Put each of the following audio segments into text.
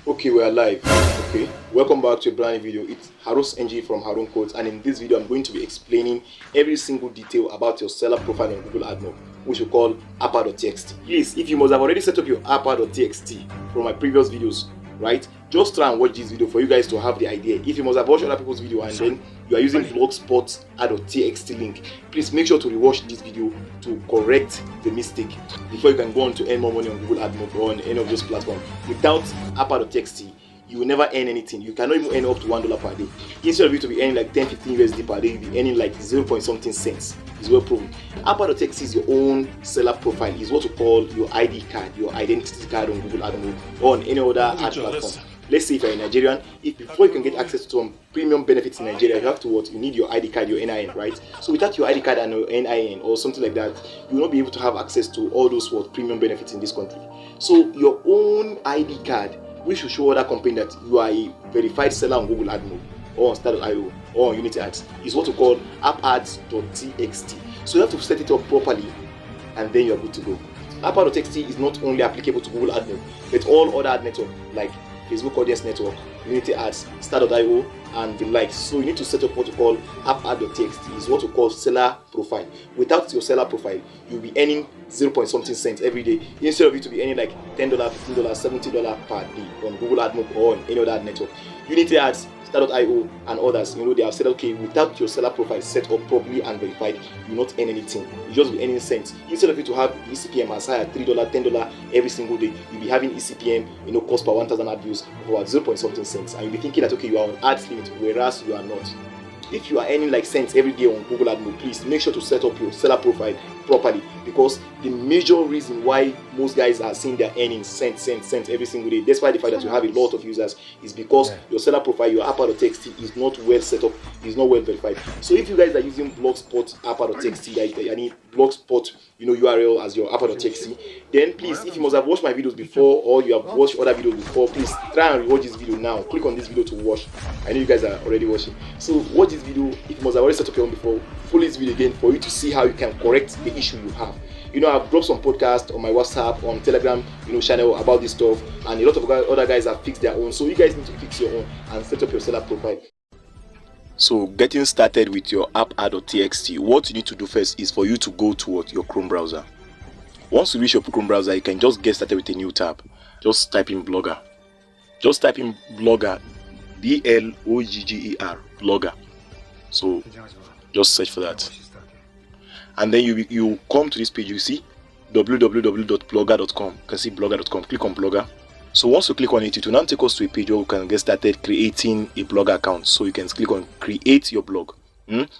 Okay, we are live. Okay, welcome back to a brand new video. It's Haroonsng from Haroon Codes, and in this video I'm going to be explaining every single detail about your seller profile on Google Admob, which we call app-ads.txt. Please, if you must have already set up your app-ads.txt from my previous videos, right, just try and watch this video for you guys to have the idea. If you must have watched other people's video and then you are using blogspot ad.txt link, please make sure to rewatch this video to correct the mistake before you can go on to earn more money on Google Admob or on any of those platforms. Without app-ads.txt, you will never earn anything. You cannot even earn up to $1 per day. Instead of you to be earning like 10-15 USD per day, you'll be earning like 0 point something cents. It's well proven. App-ads.txt is your own seller profile. Is what we call your ID card, your identity card on Google Admob or on any other ad platform. Let's say if you're a Nigerian, if before you can get access to some premium benefits in Nigeria, you have to what? You need your ID card, your NIN, right? So without your ID card and your NIN or something like that, you will not be able to have access to all those what premium benefits in this country. So your own ID card, which will show other company that you are a verified seller on Google Admob or on Start.io or on Unity Ads, is what we call app-ads.txt. So you have to set it up properly and then you're good to go. App-ads.txt is not only applicable to Google Admob, but all other ad networks like Facebook Audience Network, Unity Ads, Start.io, and the likes. So you need to set up what we call app-ads.txt, is what we call seller profile. Without your seller profile, you'll be earning 0 point something cents every day, instead of you to be earning like $10, $15, $70 per day on Google Admob or on any other ad network. Unity Ads, Start.io, and others, you know, they have said, okay, without your seller profile set up properly and verified, you will not earn anything. You just be earning cents. Instead of you to have ECPM as high as $3, $10 every single day, you'll be having ECPM, you know, cost per 1,000 ad views of about 0 point something cents, and you'll be thinking that, okay, you are on ads limit, whereas you are not. If you are earning like cents every day on Google Admob, please make sure to set up your seller profile properly, because the major reason why most guys are seeing their earnings cents every single day, despite the fact that you have a lot of users, is because your seller profile, your app-ads.txt, is not well set up, is not well verified. So if you guys are using blogspot app-ads.txt, like any blogspot, you know, URL as your app-ads.txt, then please, if you must have watched my videos before or you have watched other videos before, please try and rewatch this video now. Click on this video to watch. I know you guys are already watching, so watch this video. If you must have already set up your own before, follow this video again for you to see how you can correct the issue you have. You know, I've dropped some podcasts on my WhatsApp, on Telegram, you know, channel about this stuff, and a lot of other guys have fixed their own. So you guys need to fix your own and set up your seller profile. So getting started with your app-ads.txt, what you need to do first is for you to go to your Chrome browser. Once you reach your Chrome browser, you can just get started with a new tab. Just type in Blogger. Just type in Blogger, B-L-O-G-G-E-R, Blogger. So just search for that, and then you come to this page. You see www.blogger.com. You can see blogger.com. Click on Blogger. So once you click on it, it will now take us to a page where we can get started creating a blog account. So you can click on create your blog.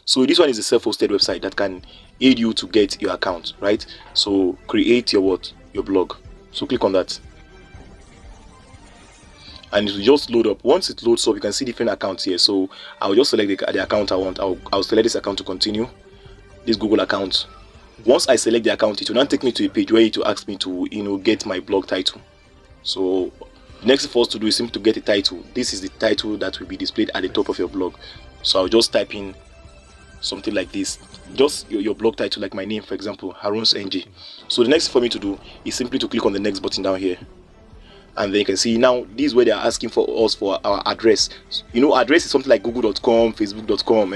So this one is a self-hosted website that can aid you to get your account, right? So create your blog. So click on that, and it will just load up. Once it loads up, you can see different accounts here. So I'll just select the account I want. I'll select this account to continue, this Google account. Once I select the account, it will now take me to a page where it will ask me to, you know, get my blog title. So next for us to do is simply to get a title. This is the title that will be displayed at the top of your blog. So I'll just type in something like this, just your blog title, like my name, for example, Haroonsng. So the next for me to do is simply to click on the next button down here. And then you can see now this is where they are asking for us for our address. You know, address is something like google.com, facebook.com.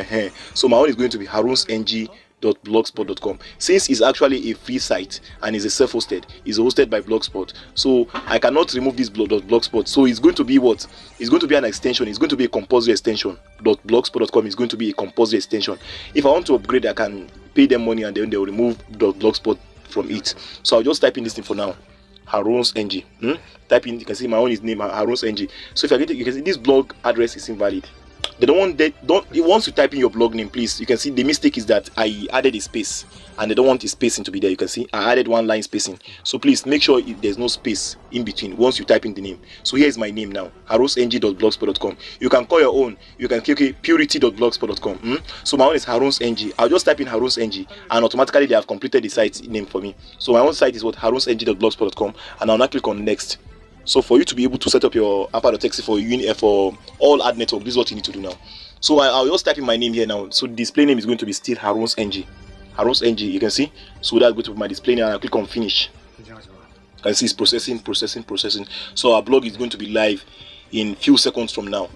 So my own is going to be haroonsng.blogspot.com. Since it's actually a free site and is a self-hosted, it's hosted by Blogspot, so I cannot remove this blogspot. So it's going to be what? It's going to be an extension. It's going to be a compulsory extension. .blogspot.com is going to be a compulsory extension. If I want to upgrade, I can pay them money and then they'll remove .blogspot from it. So I'll just type in this thing for now. Haroonsng. Type in, you can see my own is name Haroonsng. So if I get it, you can see this blog address is invalid. They don't want that. Once you type in your blog name, please, you can see the mistake is that I added a space and they don't want the spacing to be there. You can see I added one line spacing. So please make sure there's no space in between once you type in the name. So here's my name now, haroonsng.blogspot.com. You can call your own. You can click purity.blogspot.com. So my own is Haroonsng. I'll just type in Haroonsng and automatically they have completed the site name for me. So my own site is what? Haroonsng.blogspot.com, and I'll now click on next. So for you to be able to set up your app-ads.txt for all ad network, this is what you need to do now. So I'll just type in my name here now. So the display name is going to be still Haroonsng. Haroonsng, you can see. So that's going to be my display name, and I'll click on finish. You can see it's processing. So our blog is going to be live in few seconds from now.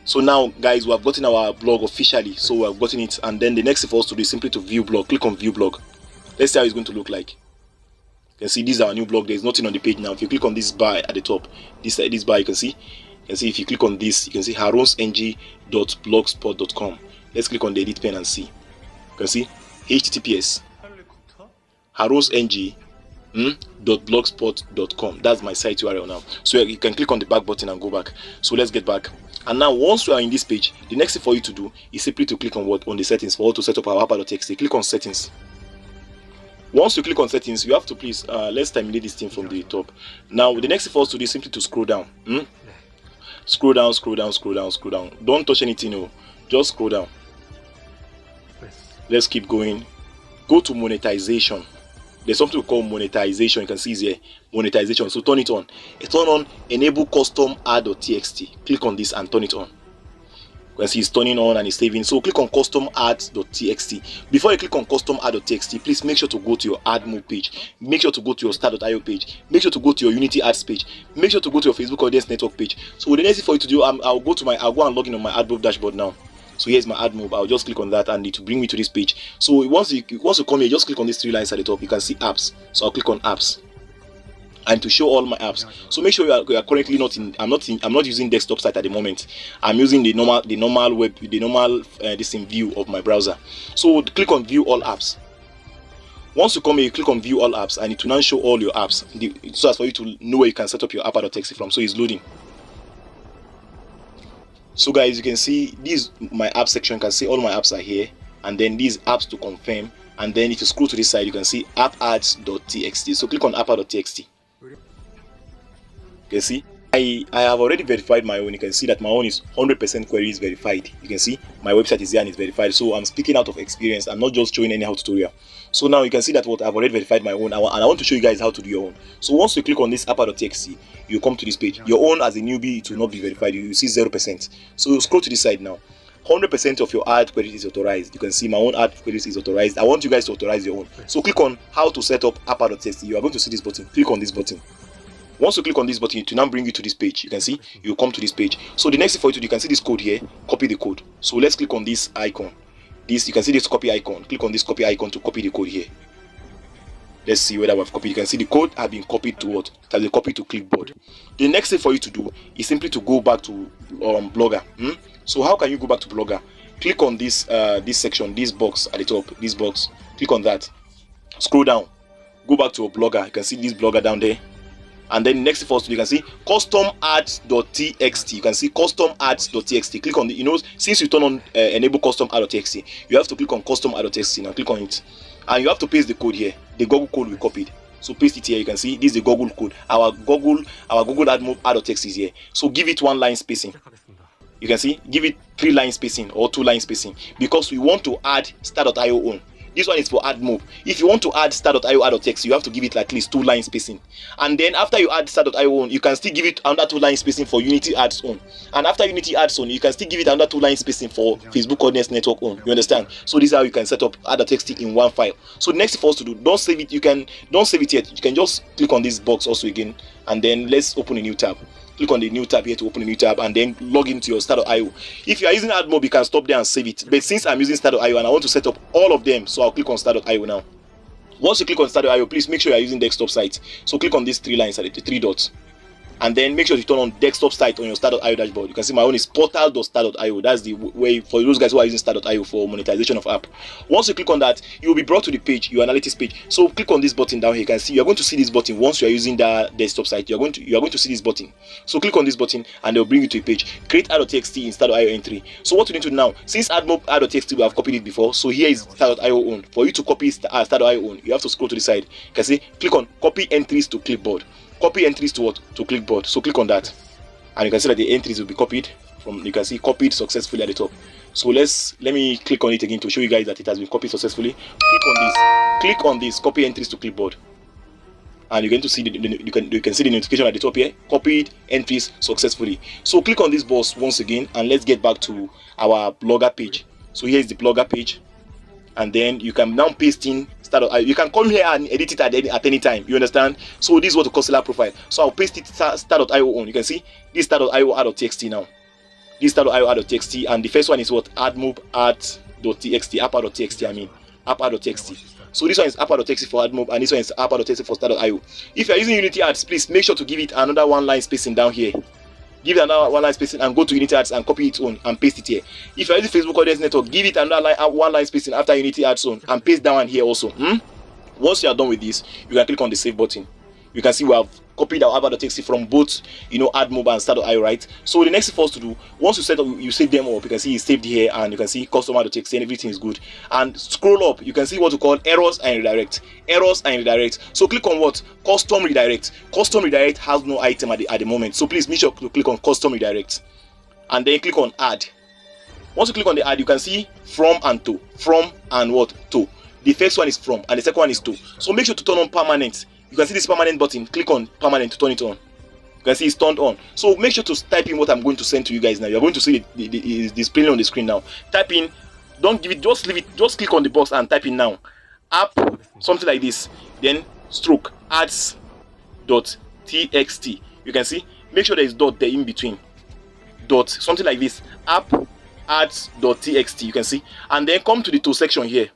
So now guys, we have gotten our blog officially, so we have gotten it, and then the next thing for us to do is simply to view blog. Click on view blog. Let's see how it's going to look like. You can see this is our new blog. There's nothing on the page now. If you click on this bar at the top, this bar, you can see if you click on this, you can see haroonsng.blogspot.com. Let's click on the edit pen and see. You can see https haroonsng.blogspot.com. That's my site URL now. So you can click on the back button and go back. So let's get back. And now once we are in this page, the next thing for you to do is simply to click on what? On the settings for how to set up our app-ads.txt. Click on settings. Once you click on settings, you have to please let's terminate this thing from the top. Now the next thing for us to do is simply to scroll down. Scroll down. Don't touch anything, no. Just scroll down. Let's keep going. Go to monetization. There's something we call monetization. You can see here monetization. So turn it on. Turn on enable custom ad.txt. Click on this and turn it on. You can see it's turning on and it's saving. So click on custom ads.txt. Before you click on custom ad.txt, please make sure to go to your Admob page. Make sure to go to your start.io page. Make sure to go to your Unity ads page. Make sure to go to your Facebook audience network page. So the next thing for you to do, I'll go and log in on my Admob dashboard now. So here's my Admob. I'll just click on that and it will bring me to this page. So once you come here, just click on these three lines at the top. You can see apps. So I'll click on apps, and to show all my apps. So make sure you are currently not in. I'm not using desktop site at the moment. I'm using the normal this in view of my browser. So click on view all apps. Once you come here, you click on view all apps, and it will now show all your apps. So as for you to know where you can set up your app-ads.txt from. So it's loading. So guys, you can see this my app section. You can see all my apps are here, and then these apps to confirm. And then if you scroll to this side, you can see app-ads.txt. So click on app-ads.txt. You can see I have already verified my own. You can see that my own is 100% queries verified. You can see my website is there and it's verified. So I'm speaking out of experience. I'm not just showing anyhow tutorial. So now you can see that what I've already verified my own, and I want to show you guys how to do your own. So once you click on this app-ads.txt, you come to this page. Your own as a newbie, it will not be verified. You see 0%. So scroll to this side now. 100% of your ad queries is authorized. You can see my own ad queries is authorized. I want you guys to authorize your own. So click on how to set up app-ads.txt. You are going to see this button. Click on this button. Once you click on this button, it will now bring you to this page. You can see you come to this page. So the next thing for you to do, you can see this code here. Copy the code. So let's click on this icon. You can see this copy icon. Click on this copy icon to copy the code here. Let's see whether we've copied. You can see the code has been copied to what? It has been copied to clipboard. The next thing for you to do is simply to go back to Blogger. So how can you go back to Blogger? Click on this this section, this box at the top, this box. Click on that. Scroll down. Go back to a Blogger. You can see this Blogger down there. And then next first you can see custom ads.txt. You can see custom ads.txt. Click on the, since you turn on enable custom ad.txt, you have to click on custom ad.txt. Now click on it, and you have to paste the code here, the Google code we copied. So paste it here. You can see this is the Google code. Our Google Admob ad.txt is here. So give it 1 line spacing. You can see give it 3 line spacing or 2 line spacing, because we want to add start.io on. This one is for Admob. If you want to add start.io ad.txt, you have to give it at least 2 line spacing. And then after you add start.io on, you can still give it another 2 line spacing for Unity ads on. And after Unity ads on, you can still give it another 2 line spacing for Facebook audience network on. You understand? So this is how you can set up ad.txt in one file. So the next thing for us to do, don't save it. Don't save it yet. You can just click on this box also again, and then let's open a new tab. Click on the new tab here to open a new tab, and then log into your start.io. If you are using Admob, you can stop there and save it. But since I'm using start.io and I want to set up all of them, so I'll click on start.io now. Once you click on start.io, please make sure you are using desktop site. So click on these 3 lines at the 3 dots. And then make sure you turn on desktop site on your start.io dashboard. You can see my own is portal.start.io. That's the way for those guys who are using start.io for monetization of app. Once you click on that, you will be brought to the page, your analytics page. So click on this button down here. You can see you are going to see this button once you are using that desktop site. You are going to see this button. So click on this button and they'll bring you to a page. Create ad.txt in start.io entry. So what you need to do now, since Admob ad.txt we have copied it before, so here is start.io on. For you to copy start.io on, you have to scroll to the side. You can see click on copy entries to clipboard. Copy entries to what? To clipboard. So click on that, and you can see that the entries will be copied from. You can see copied successfully at the top. So let me click on it again to show you guys that it has been copied successfully. Click on this. Click on this. Copy entries to clipboard, and you're going to see you can see the notification at the top here. Copied entries successfully. So click on this box once again, and let's get back to our Blogger page. So here is the Blogger page, and then you can now paste in start.io. You can come here and edit it at any time. You understand? So this is what we call seller profile. So I'll paste it start.io on. You can see this start.io ad.txt now. This start.io ad.txt, and the first one is what? Admob ad.txt, app-ads.txt, I mean app-ads.txt. So this one is app-ads.txt for Admob, and this one is app-ads.txt for start.io. If you're using Unity Ads, please make sure to give it another one line spacing down here. Give it another one line spacing and go to Unity Ads and copy it on and paste it here. If you're using Facebook Audience Network, give it another one line spacing after Unity Ads on and paste that one here also. Once you are done with this, you can click on the save button. You can see we have copied our app-ads.txt from both, Admob and start.io, right? So the next thing for us to do, once you set up, you save them up. You can see it's saved here, and you can see customer.txt and everything is good. And scroll up, you can see what we call errors and redirect. Errors and redirect. So click on what? Custom redirect. Custom redirect has no item at the moment. So please make sure to click on custom redirect, and then click on add. Once you click on the add, you can see from and to. From and what? To. The first one is from, and the second one is to. So make sure to turn on permanent. You can see this permanent button. Click on permanent to turn it on. You can see it's turned on. So make sure to type in what I'm going to send to you guys now. You're going to see it displaying on the screen now. Type in. Don't give it. Just leave it. Just click on the box and type in now. App, something like this. Then stroke ads.txt. You can see. Make sure there is dot there in between. Dot, something like this. App-ads.txt. You can see. And then come to the to section here.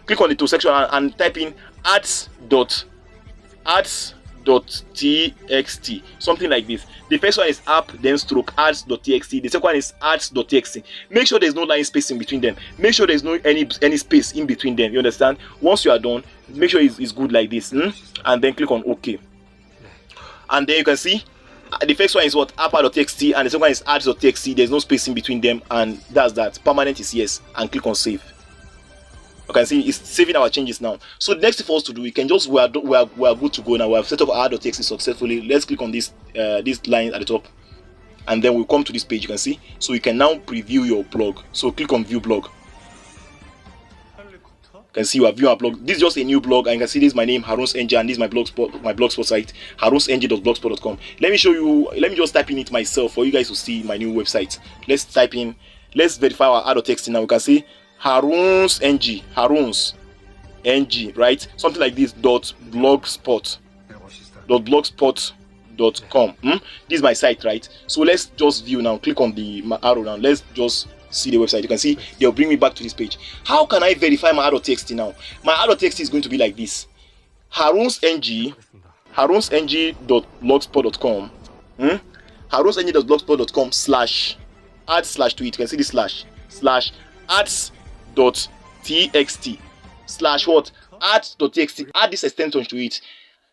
Click on the to section and type in ads.txt, something like this. The first one is app, then stroke ads.txt. The second one is ads.txt. Make sure there's no line spacing between them. Make sure there's no any space in between them. You understand? Once you are done, make sure it's good like this, and then click on OK. And then you can see the first one is what? app-ads.txt, and the second one is ads.txt. There's no space in between them, and that's that. Permanent is yes, and click on save. You can see it's saving our changes now. So the next thing for us to do, we can just we are good to go now. We have set up our ad.txt successfully. Let's click on this line at the top, and then we'll come to this page. You can see, so you can now preview your blog. So click on view blog. You can see you have view our blog. This is just a new blog, and you can see this is my name, Haroonsng, and this is my blogspot site, haroonsng.blogspot.com. Let me show you. Let me just type in it myself for you guys to see my new website. Let's type in. Let's verify our ad.txt now. You can see Haroonsng, right? Something like this. blogspot.com. This is my site, right? So let's just view now. Click on the arrow now. Let's just see the website. You can see they'll bring me back to this page. How can I verify my ad.txt now? My ad.txt is going to be like this: haroonsng.blogspot.com. haroonsng.blogspot.com /ads/tweet. You can see this slash ads.txt /what? ads.txt. Add this extension to it.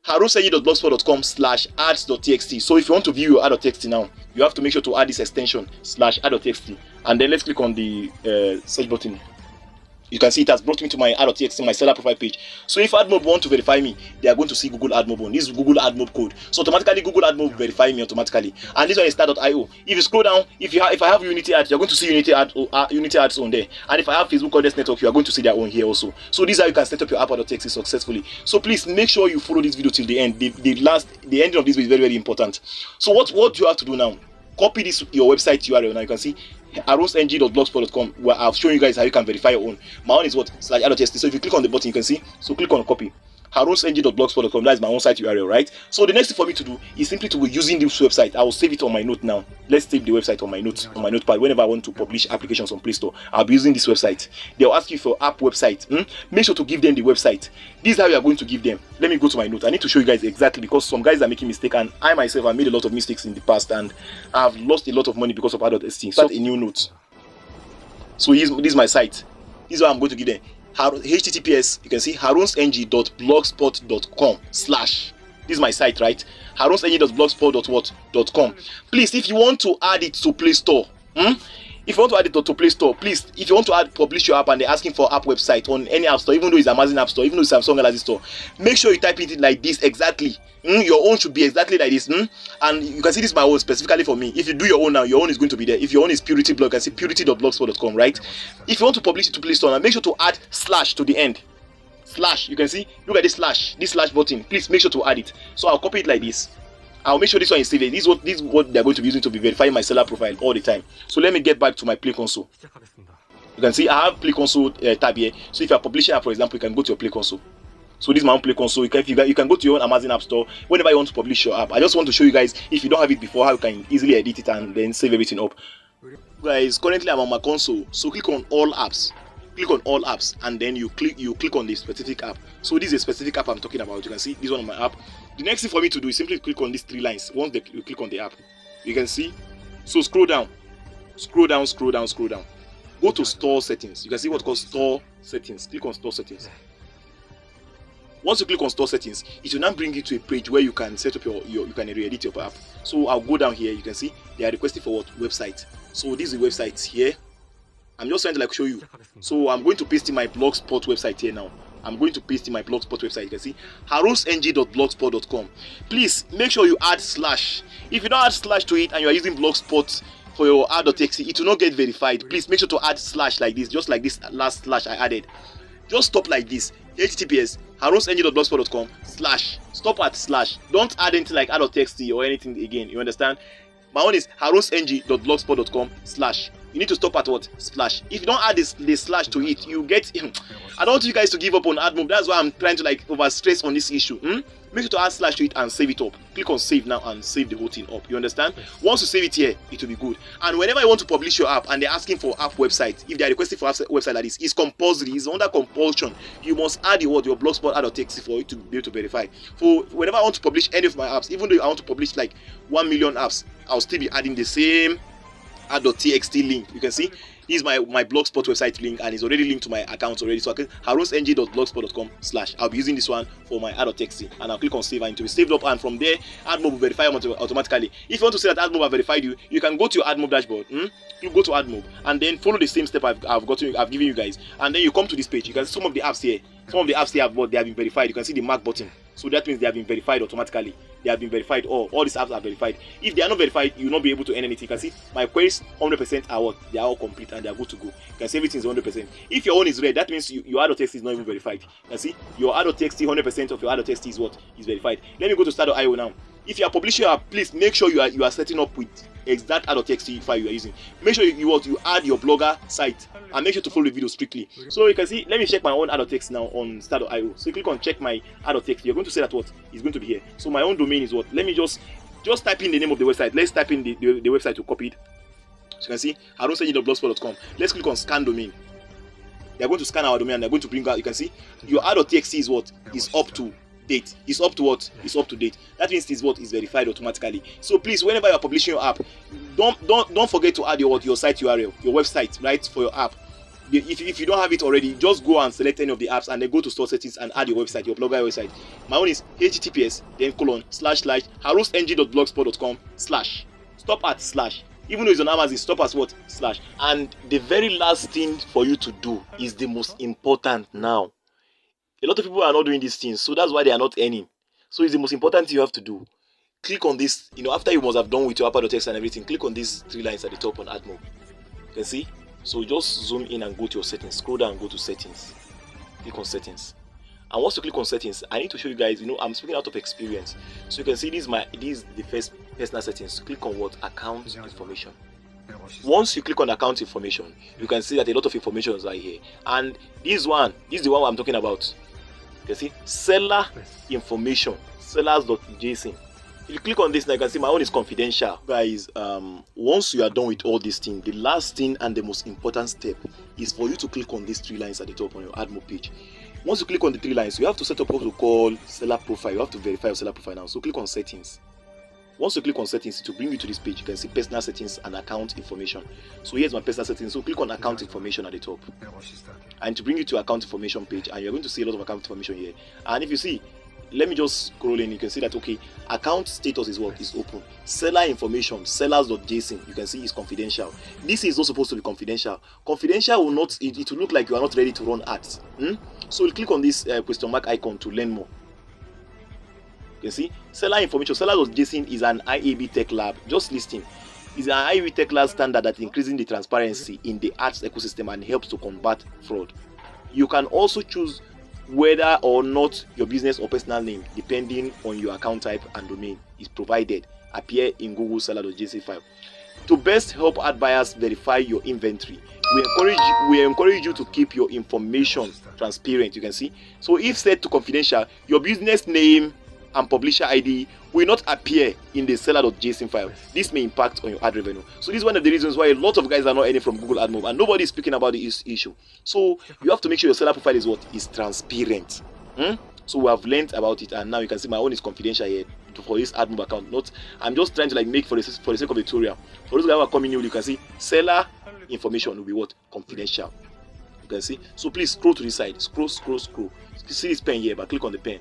haroonsng.blogspot.com /ads.txt. So if you want to view your ad.txt now, you have to make sure to add this extension /ad.txt, and then let's click on the search button. You can see it has brought me to my ad.txt, my seller profile page. So if Admob want to verify me, they are going to see Google Admob on. This is Google Admob code. So automatically Google Admob verify me automatically. And this one is start.io. If you scroll down, if I have Unity Ads, you're going to see Unity Ads on there. And if I have Facebook Audience Network, you are going to see their own here also. So this is how you can set up your app.txt successfully. So please make sure you follow this video till the end. The ending of this video is very, very important. So what you have to do now? Copy your website URL. Now you can see haroonsng.blogspot.com, where I've shown you guys how you can verify your own. My own is what? /ad.txt. So if you click on the button, you can see. So click on copy. haroonsng.blogspot.com. That is my own site URL, right? So the next thing for me to do is simply to be using this website. I will save it on my note now. Let's save the website on my notes, on my notepad. Whenever I want to publish applications on Play Store, I'll be using this website. They'll ask you for app website. Make sure to give them the website. This is how you are going to give them. Let me go to my note. I need to show you guys exactly, because some guys are making mistakes, and I myself have made a lot of mistakes in the past, and I've lost a lot of money because of ad.txt. Start a new note. So this is my site. This is what I'm going to give them. HTTPS, you can see haroonsng.blogspot.com / this is my site, right? haroonsng.blogspot.com. Please, if you want to add it to Play Store, if you want to add it to Play Store, please, if you want to publish your app and they're asking for app website on any app store, even though it's Amazon App Store, even though it's Samsung Galaxy Store, make sure you type it like this exactly. Your own should be exactly like this. And you can see this my own specifically for me. If you do your own now, your own is going to be there. If your own is Purity Blog, you can see purity.blogspot.com, right? If you want to publish it to Play Store now, make sure to add / to the end. / you can see, look at this / button. Please make sure to add it. So I'll copy it like this. I'll make sure this one is saved. This is what they're going to be using to be verifying my seller profile all the time. So let me get back to my Play console. You can see I have Play Console tab here. So if you are publishing app, for example, you can go to your Play Console. So this is my own Play Console. You can go to your own Amazon App Store whenever you want to publish your app. I just want to show you guys, if you don't have it before, how you can easily edit it and then save everything up. Guys, currently I'm on my console. So click on all apps. Click on all apps and then you click on the specific app. So this is a specific app I'm talking about. You can see this one on my app. The next thing for me to do is simply click on these 3 lines. Once you click on the app, you can see. So scroll down. Go to store settings. You can see what's called store settings. Click on store settings. Once you click on store settings, it will now bring you to a page where you can set up you can re-edit your app. So I'll go down here. You can see they are requesting for what? Website. So this is the website here. I'm just trying to like show you. So I'm going to paste in my blogspot website here now. I'm going to paste in my blogspot website. You can see haroonsng.blogspot.com. Please make sure you add slash. If you don't add slash to it and you are using blogspot for your ad.txt, it will not get verified. Please make sure to add slash like this, just like this last slash I added. Just stop like this. https haroonsng.blogspot.com / stop at slash. Don't add anything like ad.txt or anything again. You understand? My own is haroonsng.blogspot.com / you need to stop at what? Slash. If you don't add this slash to it, you get I don't want you guys to give up on Admob. That's why I'm trying to like over stress on this issue. Make sure to add slash to it and save it up. Click on save now and save the whole thing up. You understand? Once you save it here, it will be good. And whenever you want to publish your app and they're asking for app website, if they're requesting for app website like this, it's compulsory. It's under compulsion. You must add your blogspot ad.txt for it to be able to verify. For whenever I want to publish any of my apps, even though I want to publish like 1 million apps, I'll still be adding the same ad.txt link. You can see this is my blogspot website link and it's already linked to my account already. So I can haroonsng.blogspot.com / I'll be using this one for my ad.txt and I'll click on save and it will be saved up, and from there Admob will verify automatically. If you want to say that Admob have verified you, you can go to your Admob dashboard. You go to Admob and then follow the same step I've given you guys, and then you come to this page. You can see some of the apps here. Some of the apps here they have been verified. You can see the mark button. So that means they have been verified automatically. They have been verified. All these apps are verified. If they are not verified, you will not be able to earn anything. You can see my queries 100% are what? They are all complete and they are good to go. You can see everything is 100%. If your own is red, that means your ad.txt is not even verified. You can see your ad.txt, 100% of your ad.txt is what? Is verified. Let me go to start.io now. If you are publishing your app, please make sure you are setting up with exact ad.txt file you are using. Make sure you add your blogger site and make sure to follow the video strictly. So you can see, let me check my own ad.txt now on start.io. So you click on check my ad.txt. You're going to say that what is going to be here. So my own domain is what? Let me just type in the name of the website. Let's type in the website to copy it. So you can see haroonsng.blogspot.com. Let's click on scan domain. They're going to scan our domain and they're going to bring out, you can see your ad.txt is what? Is up to date. Is up to what? Is up to date. That means this what is verified automatically. So please, whenever you are publishing your app, don't forget to add your site URL, your website, right, for your app. If you don't have it already, just go and select any of the apps and then go to store settings and add your website, your blogger website. My own is https / haroonsng.blogspot.com / stop at slash. Even though it's on Amazon, stop at what? Slash. And the very last thing for you to do is the most important now. A lot of people are not doing these things, so that's why they are not earning. So it's the most important thing you have to do. Click on this, after you must have done with your app.txt and everything, click on these 3 lines at the top on Admob. You can see? So just zoom in and go to your settings. Scroll down and go to settings. Click on settings. And once you click on settings, I need to show you guys, I'm speaking out of experience. So you can see this is the first personal settings. Click on what? Account information. Once you click on account information, you can see that a lot of information is right here. And this is the one I'm talking about. You can see seller information, sellers.json. If you click on this now, you can see my own is confidential. Guys, once you are done with all these things, the last thing and the most important step is for you to click on these 3 lines at the top on your Admob page. Once you click on the 3 lines, you have to set up what we call seller profile. You have to verify your seller profile now. So click on settings. Once you click on settings, it will bring you to this page. You can see personal settings and account information. So here's my personal settings. So click on account information at the top. And to bring you to account information page, and you're going to see a lot of account information here. And if you see, let me just scroll in, you can see that okay, account status is what? Is open. Seller information, sellers.json, you can see is confidential. This is not supposed to be confidential. Confidential will not, it will look like you are not ready to run ads. So we'll click on this question mark icon to learn more. You can see seller information, sellers.json is an IAB Tech Lab, just listing. It's an IAB Tech Lab standard that increasing the transparency in the ads ecosystem and helps to combat fraud. You can also choose whether or not your business or personal name, depending on your account type and domain, is provided, appear in Google seller.json file. To best help ad buyers verify your inventory, we encourage you to keep your information transparent. You can see. So if set to confidential, your business name and publisher ID will not appear in the seller.json file. This may impact on your ad revenue. So this is one of the reasons why a lot of guys are not earning from Google Admob, and nobody is speaking about this issue. So you have to make sure your seller profile is transparent. So we have learned about it, and now you can see my own is confidential here for this Admob account. I'm just trying to like make for the sake of the tutorial. For those guys who are coming new, you can see seller information will be what? Confidential. You can see. So please scroll to the side. Scroll. You see this pen here, but click on the pen.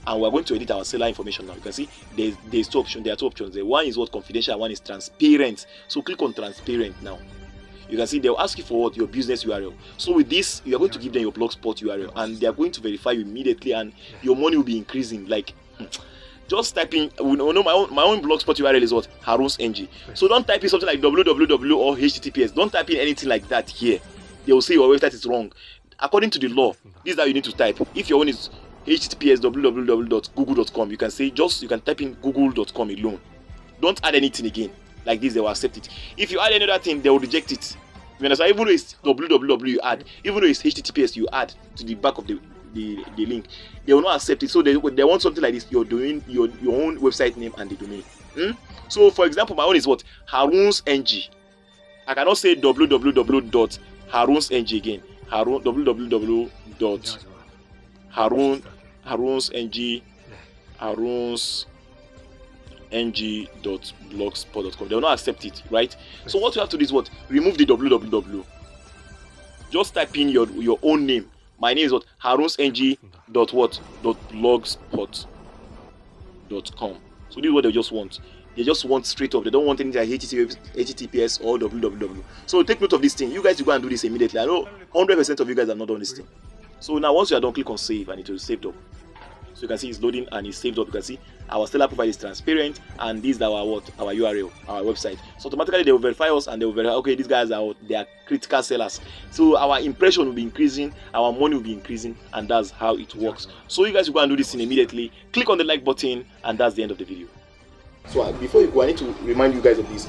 And we're going to edit our seller information now. You can see there's two options. There are two options. The one is what? Confidential, one is transparent. So click on transparent now. You can see they'll ask you for what? Your business URL. So with this, you are going to give them your blogspot URL, and they are going to verify you immediately, and your money will be increasing. Like just type in, my own blogspot URL is what? Haroonsng. So don't type in something like www or https. Don't type in anything like that here. They will say your website is wrong. According to the law, this is how you need to type. If your own is https www.google.com, you can type in google.com alone. Don't add anything again. Like this, they will accept it. If you add any other thing, they will reject it. You understand? Even though it's www you add, even though it's https you add to the back of the link, they will not accept it. So they want something like this. You're doing your own website name and the domain. So for example, my own is what? Haroonsng. I cannot say www.haroonsng again. haroonsng.blogspot.com. They will not accept it, right? So what you have to do is what? Remove the www. Just type in your own name. My name is what? haroonsng.blogspot.com. So this is what they just want. They just want straight up. They don't want anything like https or www. So take note of this thing. You guys will go and do this immediately. I know 100% of you guys have not done this thing. So now once you are done, click on save, and it will be saved up. So you can see it's loading and it's saved up. You can see our seller profile is transparent, and this is our URL, our website. So automatically they will verify us, and they will verify, okay, these guys they are critical sellers. So our impression will be increasing, our money will be increasing, and that's how it works. So you guys will go and do this thing immediately. Click on the like button, and that's the end of the video. So before you go, I need to remind you guys of this.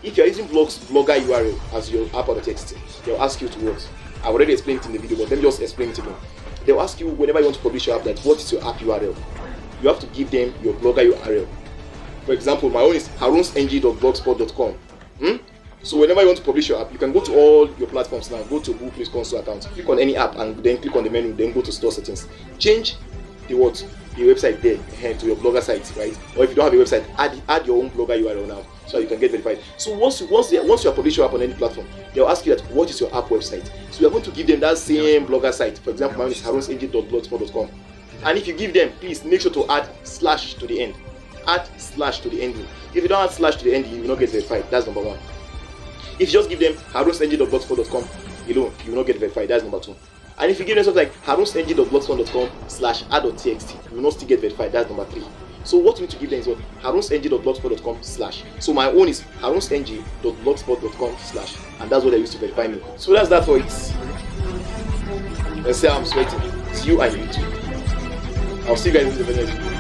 If you're using blogger URL as your app-ads.txt, they'll ask you to what? I already explained it in the video, but let me just explain it again. They'll ask you whenever you want to publish your app that what is your app URL. You have to give them your blogger URL. For example, my own is haroonsng.blogspot.com. So whenever you want to publish your app, you can go to all your platforms now. Go to Google Play Console account, click on any app, and then click on the menu, then go to store settings. Change the website there to your blogger site, right? Or if you don't have a website, add your own blogger URL now, so you can get verified. So once you are publishing your app on any platform, they'll ask you that what is your app website. So we are going to give them that same blogger site. For example, mine is haroonsng.blogspot.com. And if you give them, please make sure to add slash to the end. Add slash to the ending. If you don't add slash to the ending, you will not get verified. That's number one. If you just give them haroonsng.blogspot.com alone, you will not get verified. That's number two. And if you give them something like haroonsng.blogspot.com/ad.txt, you will not still get verified. That's number three. So what you need to give them is what? haroonsng.blogspot.com/. So my own is haroonsng.blogspot.com/, and that's what I use to verify me. So that's that for it. Let's say I'm sweating. It's you and you too. I'll see you guys in the next video.